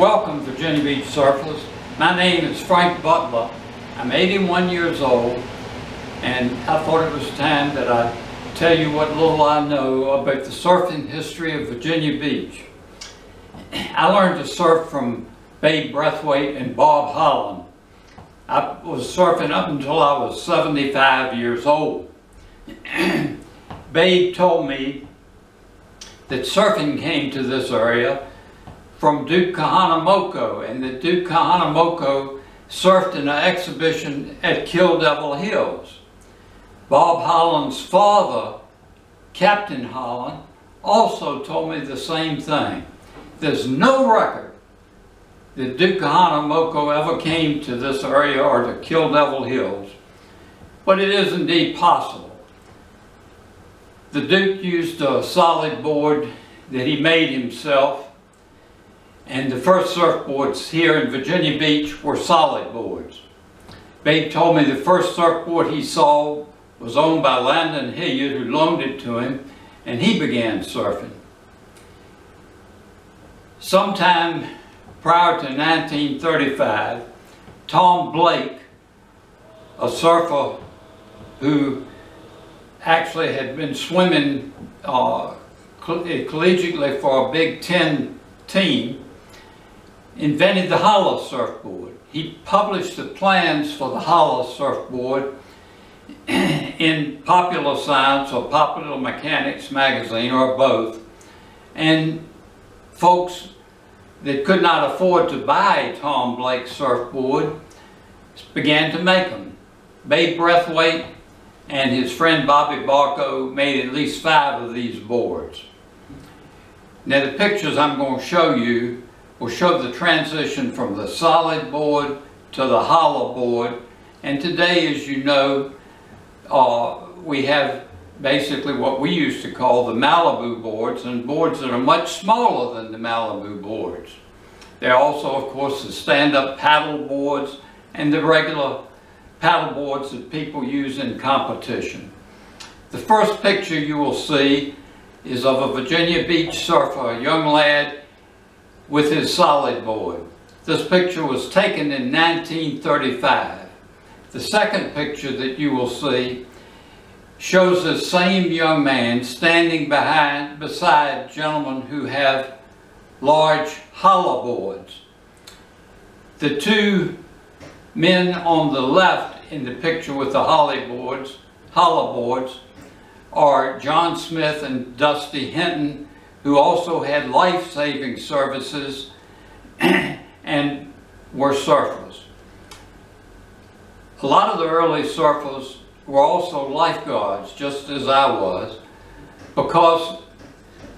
Welcome, Virginia Beach surfers. My name is Frank Butler. I'm 81 years old, and I thought it was time that I tell you what little I know about the surfing history of Virginia Beach. I learned to surf from Babe Braithwaite and Bob Holland. I was surfing up until I was 75 years old. Babe told me that surfing came to this area from Duke Kahanamoku, and that Duke Kahanamoku surfed in an exhibition at Kill Devil Hills. Bob Holland's father, Captain Holland, also told me the same thing. There's no record that Duke Kahanamoku ever came to this area or to Kill Devil Hills, but it is indeed possible. The Duke used a solid board that he made himself, and the first surfboards here in Virginia Beach were solid boards. Babe told me the first surfboard he saw was owned by Landon Hilliard, who loaned it to him, and he began surfing. Sometime prior to 1935, Tom Blake, a surfer who actually had been swimming collegiately for a Big Ten team, invented the hollow surfboard. He published the plans for the hollow surfboard in Popular Science or Popular Mechanics magazine, or both, and folks that could not afford to buy Tom Blake's surfboard began to make them. Babe Braithwaite and his friend Bobby Barco made at least 5 of these boards. Now the pictures I'm going to show you will show the transition from the solid board to the hollow board, and today, as you know, we have basically what we used to call the Malibu boards, and boards that are much smaller than the Malibu boards. There are also, of course, the stand-up paddle boards and the regular paddle boards that people use in competition. The first picture you will see is of a Virginia Beach surfer, a young lad with his solid board. This picture was taken in 1935. The second picture that you will see shows the same young man standing beside gentlemen who have large hollow boards. The two men on the left in the picture with the hollow boards are John Smith and Dusty Hinton, who also had life-saving services and were surfers. A lot of the early surfers were also lifeguards, just as I was, because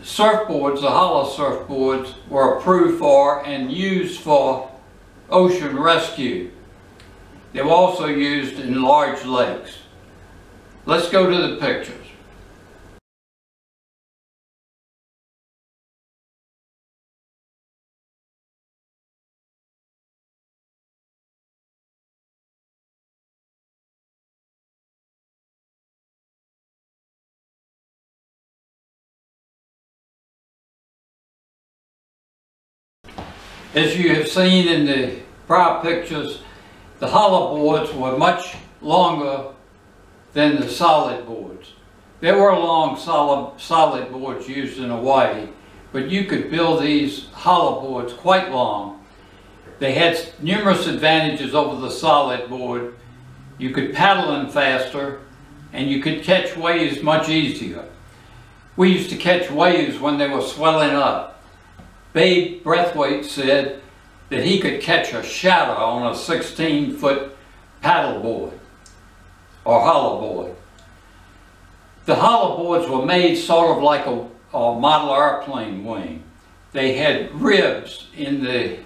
surfboards, the hollow surfboards, were approved for and used for ocean rescue. They were also used in large lakes. Let's go to the pictures. As you have seen in the prior pictures, the hollow boards were much longer than the solid boards. There were long solid boards used in Hawaii, but you could build these hollow boards quite long. They had numerous advantages over the solid board. You could paddle them faster, and you could catch waves much easier. We used to catch waves when they were swelling up. Babe Braithwaite said that he could catch a shadow on a 16-foot paddle board or hollow board. The hollow boards were made sort of like a model airplane wing. They had ribs in the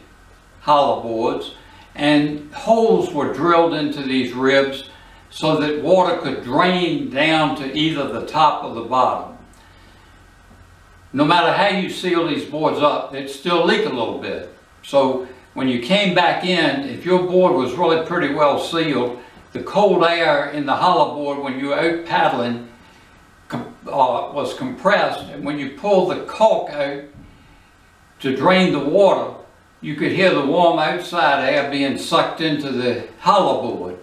hollow boards, and holes were drilled into these ribs so that water could drain down to either the top or the bottom. No matter how you seal these boards up, they'd still leak a little bit. So when you came back in, if your board was really pretty well sealed, the cold air in the hollow board when you were out paddling was compressed, and when you pulled the caulk out to drain the water, you could hear the warm outside air being sucked into the hollow board.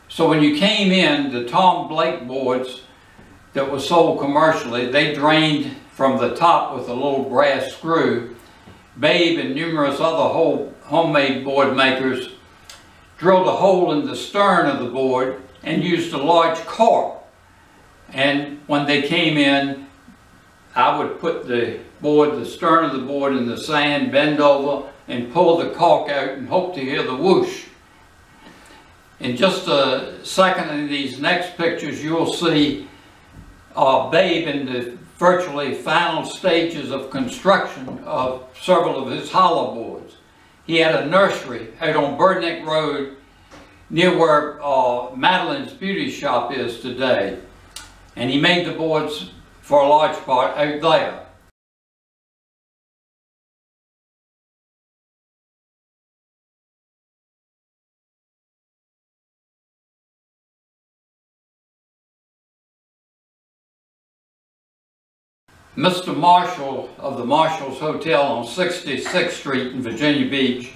So when you came in, the Tom Blake boards that were sold commercially, they drained from the top with a little brass screw. Babe and numerous other homemade board makers drilled a hole in the stern of the board and used a large cork. And when they came in, I would put the stern of the board in the sand, bend over, and pull the cork out and hope to hear the whoosh. In just a second in these next pictures, you'll see Babe in the virtually final stages of construction of several of his hollow boards. He had a nursery out on Bird Neck Road near where Madeline's Beauty Shop is today. And he made the boards for a large part out there. Mr. Marshall of the Marshall's Hotel on 66th Street in Virginia Beach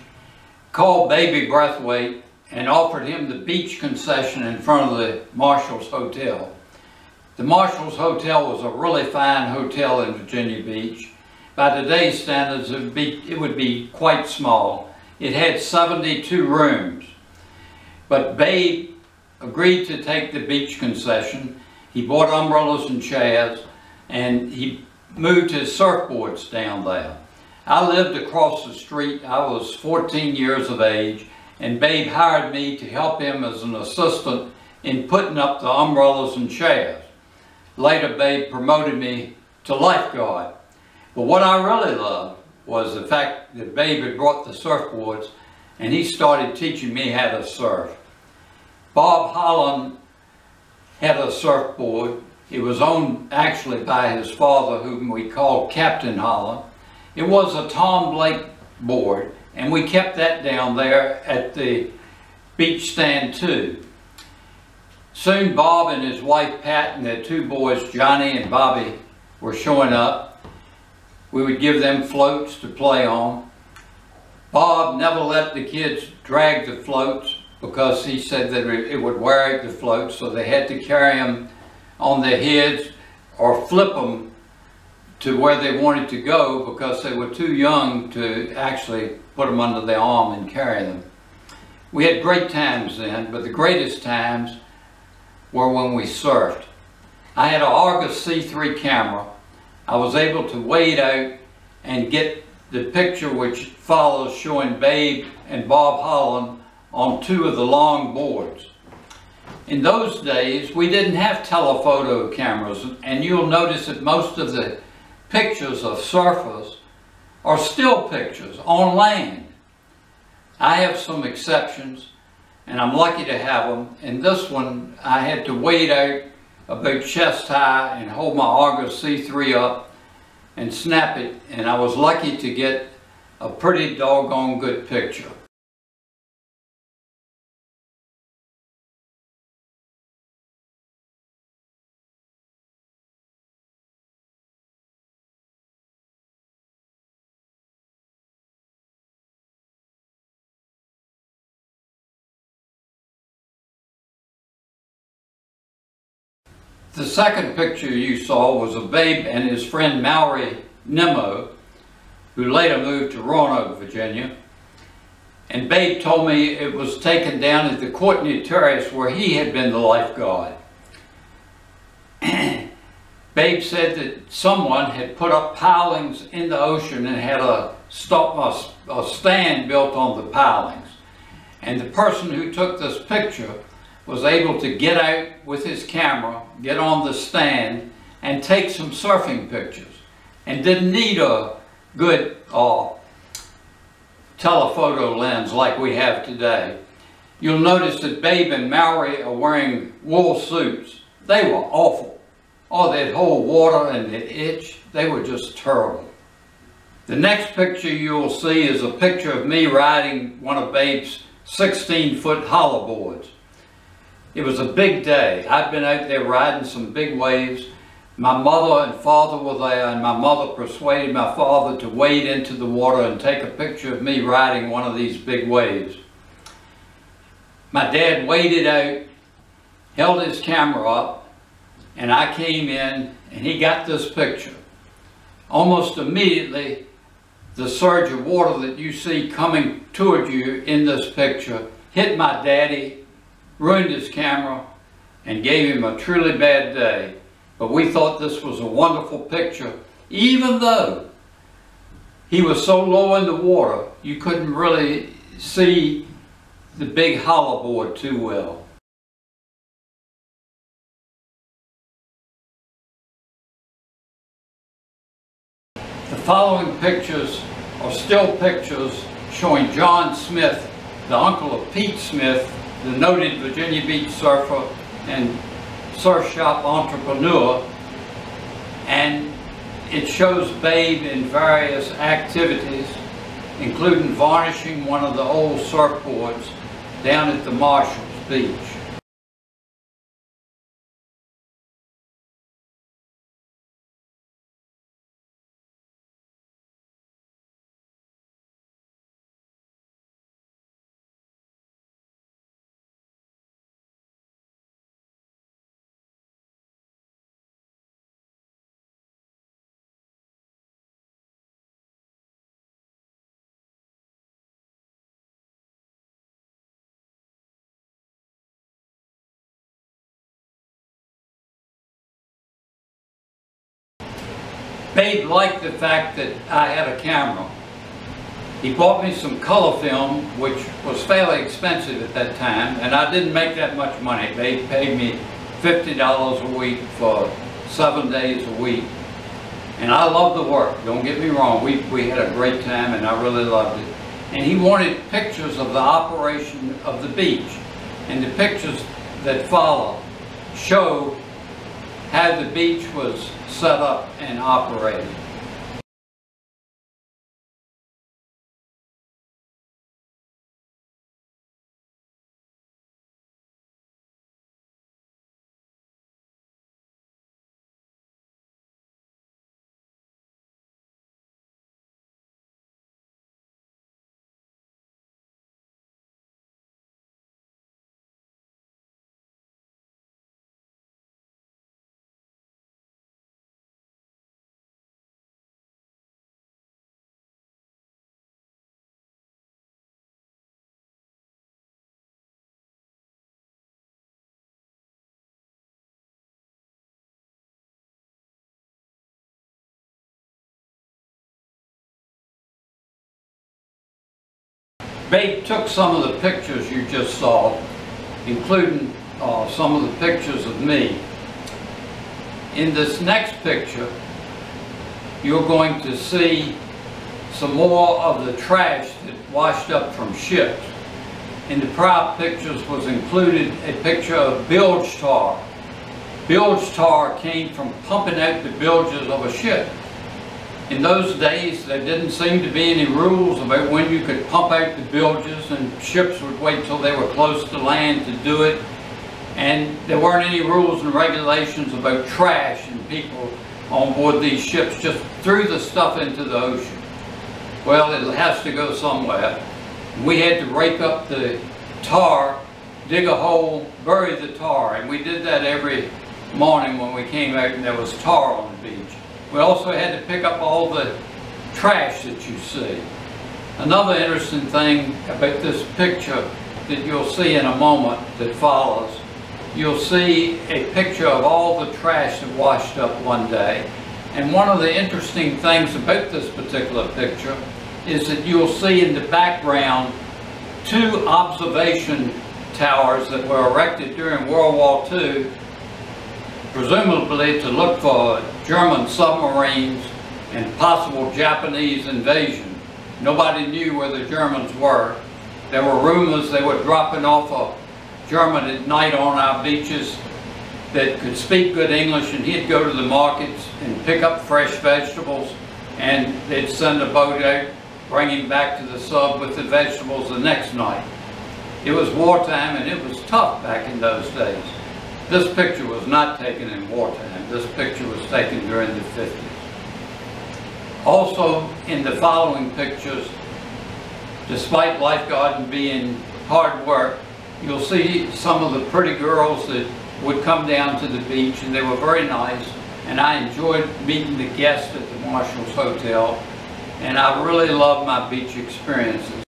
called Baby Brathwaite and offered him the beach concession in front of the Marshall's Hotel. The Marshall's Hotel was a really fine hotel in Virginia Beach. By today's standards, it would be quite small. It had 72 rooms. But Babe agreed to take the beach concession. He bought umbrellas and chairs, and he moved his surfboards down there. I lived across the street. I was 14 years of age, and Babe hired me to help him as an assistant in putting up the umbrellas and chairs. Later, Babe promoted me to lifeguard. But what I really loved was the fact that Babe had brought the surfboards, and he started teaching me how to surf. Bob Holland had a surfboard. It was owned actually by his father, whom we called Captain Holland. It was a Tom Blake board, and we kept that down there at the beach stand too. Soon Bob and his wife Pat and their two boys, Johnny and Bobby, were showing up. We would give them floats to play on. Bob never let the kids drag the floats because he said that it would wear out the floats, so they had to carry them on their heads or flip them to where they wanted to go because they were too young to actually put them under their arm and carry them. We had great times then, but the greatest times were when we surfed. I had an Argus C3 camera. I was able to wade out and get the picture which follows showing Babe and Bob Holland on two of the long boards. In those days, we didn't have telephoto cameras, and you'll notice that most of the pictures of surfers are still pictures on land. I have some exceptions, and I'm lucky to have them. In this one, I had to wade out about chest high and hold my Argus C3 up and snap it, and I was lucky to get a pretty doggone good picture. The second picture you saw was of Babe and his friend Mallory Nemo, who later moved to Roanoke, Virginia. And Babe told me it was taken down at the Courtney Terrace where he had been the lifeguard. Babe said that someone had put up pilings in the ocean and had a stand built on the pilings. And the person who took this picture was able to get out with his camera, get on the stand, and take some surfing pictures, and didn't need a good telephoto lens like we have today. You'll notice that Babe and Mallory are wearing wool suits. They were awful. Oh, they'd hold water and they'd itch. They were just terrible. The next picture you'll see is a picture of me riding one of Babe's 16-foot hollow boards. It was a big day. I'd been out there riding some big waves, My mother and father were there, and my mother persuaded my father to wade into the water and take a picture of me riding one of these big waves. My dad waded out, held his camera up, and I came in and he got this picture. Almost immediately, the surge of water that you see coming toward you in this picture hit my daddy, ruined his camera, and gave him a truly bad day. But we thought this was a wonderful picture, even though he was so low in the water, you couldn't really see the big hollow board too well. The following pictures are still pictures showing John Smith, the uncle of Pete Smith, the noted Virginia Beach surfer and surf shop entrepreneur, and it shows Babe in various activities, including varnishing one of the old surfboards down at the Marshalls Beach. Babe liked the fact that I had a camera. He bought me some color film, which was fairly expensive at that time, and I didn't make that much money. Babe paid me $50 a week for 7 days a week. And I loved the work, don't get me wrong. We had a great time and I really loved it. And he wanted pictures of the operation of the beach. And the pictures that follow show how the beach was set up and operated. Babe took some of the pictures you just saw, including some of the pictures of me. In this next picture, you're going to see some more of the trash that washed up from ships. In the prior pictures was included a picture of bilge tar. Bilge tar came from pumping out the bilges of a ship. In those days, there didn't seem to be any rules about when you could pump out the bilges, and ships would wait till they were close to land to do it. And there weren't any rules and regulations about trash, and people on board these ships just threw the stuff into the ocean. Well, it has to go somewhere. We had to rake up the tar, dig a hole, bury the tar, and we did that every morning when we came out and there was tar on the beach. We also had to pick up all the trash that you see. Another interesting thing about this picture that you'll see in a moment that follows, you'll see a picture of all the trash that washed up one day. And one of the interesting things about this particular picture is that you'll see in the background 2 observation towers that were erected during World War II, presumably to look for German submarines and possible Japanese invasion. Nobody knew where the Germans were. There were rumors they were dropping off a German at night on our beaches that could speak good English, and he'd go to the markets and pick up fresh vegetables, and they'd send a boat out, bring him back to the sub with the vegetables the next night. It was wartime and it was tough back in those days. This picture was not taken in wartime. This picture was taken during the 50s. Also, in the following pictures, despite lifeguarding being hard work, you'll see some of the pretty girls that would come down to the beach, and they were very nice, and I enjoyed meeting the guests at the Marshall's Hotel, and I really loved my beach experiences.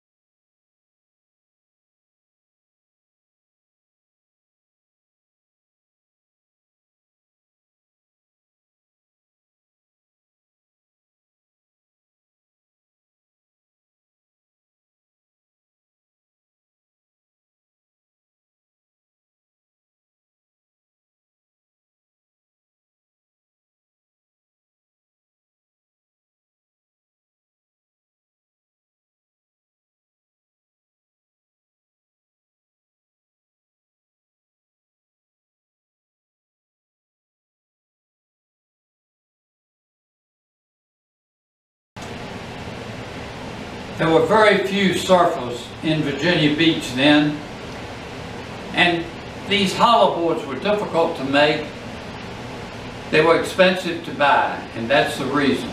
There were very few surfers in Virginia Beach then, and these hollow boards were difficult to make. They were expensive to buy, and that's the reason.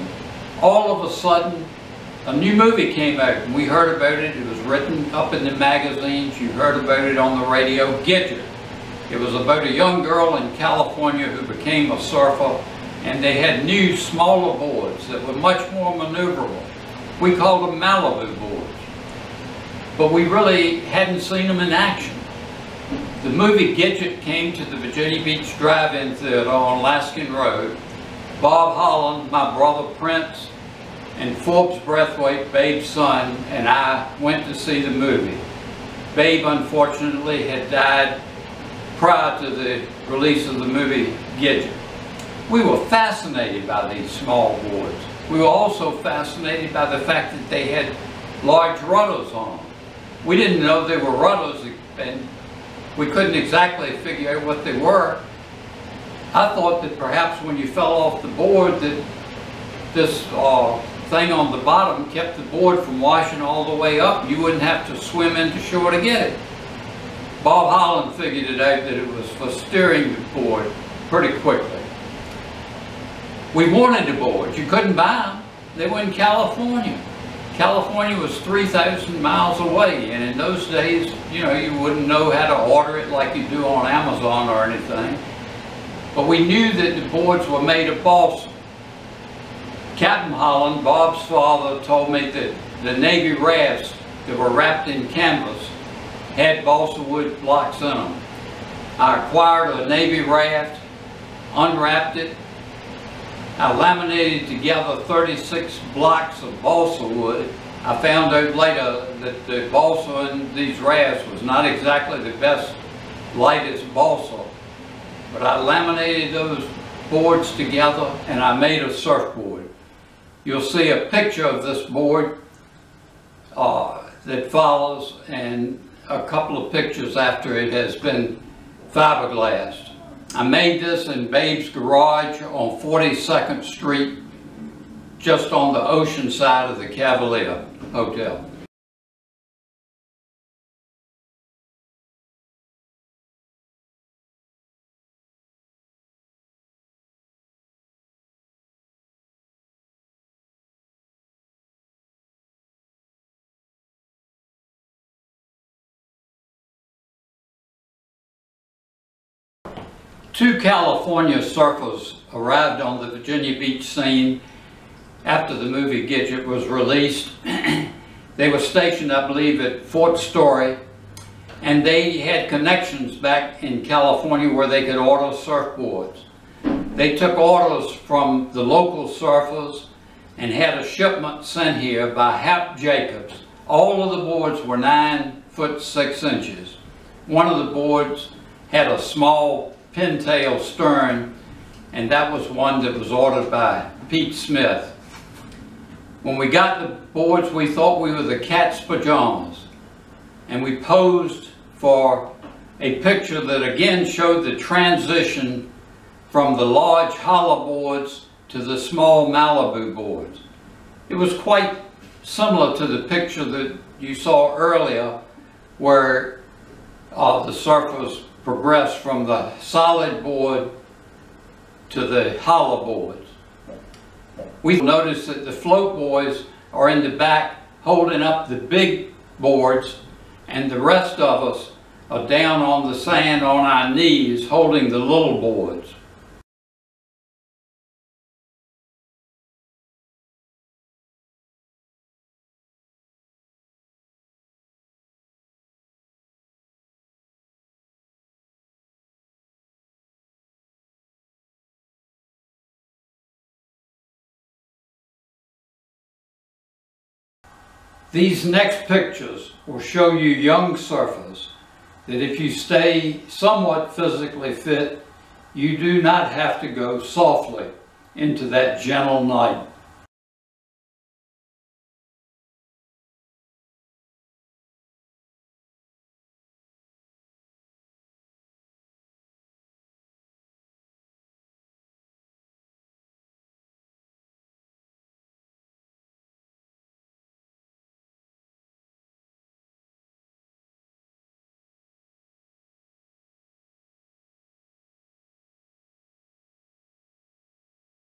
All of a sudden, a new movie came out, and we heard about it. It was written up in the magazines. You heard about it on the radio, Gidget. It was about a young girl in California who became a surfer, and they had new, smaller boards that were much more maneuverable. We called them Malibu Boards, but we really hadn't seen them in action. The movie Gidget came to the Virginia Beach Drive-In Theater on Laskin Road. Bob Holland, my brother Prince, and Forbes Breathwaite, Babe's son, and I went to see the movie. Babe, unfortunately, had died prior to the release of the movie Gidget. We were fascinated by these small boards. We were also fascinated by the fact that they had large rudders on them. We didn't know they were rudders, and we couldn't exactly figure out what they were. I thought that perhaps when you fell off the board that this thing on the bottom kept the board from washing all the way up. You wouldn't have to swim into shore to get it. Bob Holland figured it out that it was for steering the board pretty quickly. We wanted the boards. You couldn't buy them. They were in California. California was 3,000 miles away, and in those days, you know, you wouldn't know how to order it like you do on Amazon or anything. But we knew that the boards were made of balsa. Captain Holland, Bob's father, told me that the Navy rafts that were wrapped in canvas had balsa wood blocks in them. I acquired a Navy raft, unwrapped it. I laminated together 36 blocks of balsa wood. I found out later that the balsa in these rafts was not exactly the best, lightest balsa. But I laminated those boards together and I made a surfboard. You'll see a picture of this board that follows, and a couple of pictures after it has been fiberglassed. I made this in Babe's garage on 42nd Street, just on the ocean side of the Cavalier Hotel. Two California surfers arrived on the Virginia Beach scene after the movie Gidget was released. They were stationed, I believe, at Fort Story, and they had connections back in California where they could order surfboards. They took orders from the local surfers and had a shipment sent here by Hap Jacobs. All of the boards were 9 foot 6 inches. One of the boards had a small pintail stern, and that was one that was ordered by Pete Smith. When we got the boards, we thought we were the cat's pajamas, and we posed for a picture that again showed the transition from the large hollow boards to the small Malibu boards. It was quite similar to the picture that you saw earlier, where the surfers progress from the solid board to the hollow boards. We noticed that the float boys are in the back holding up the big boards, and the rest of us are down on the sand on our knees holding the little boards. These next pictures will show you young surfers that if you stay somewhat physically fit, you do not have to go softly into that gentle night.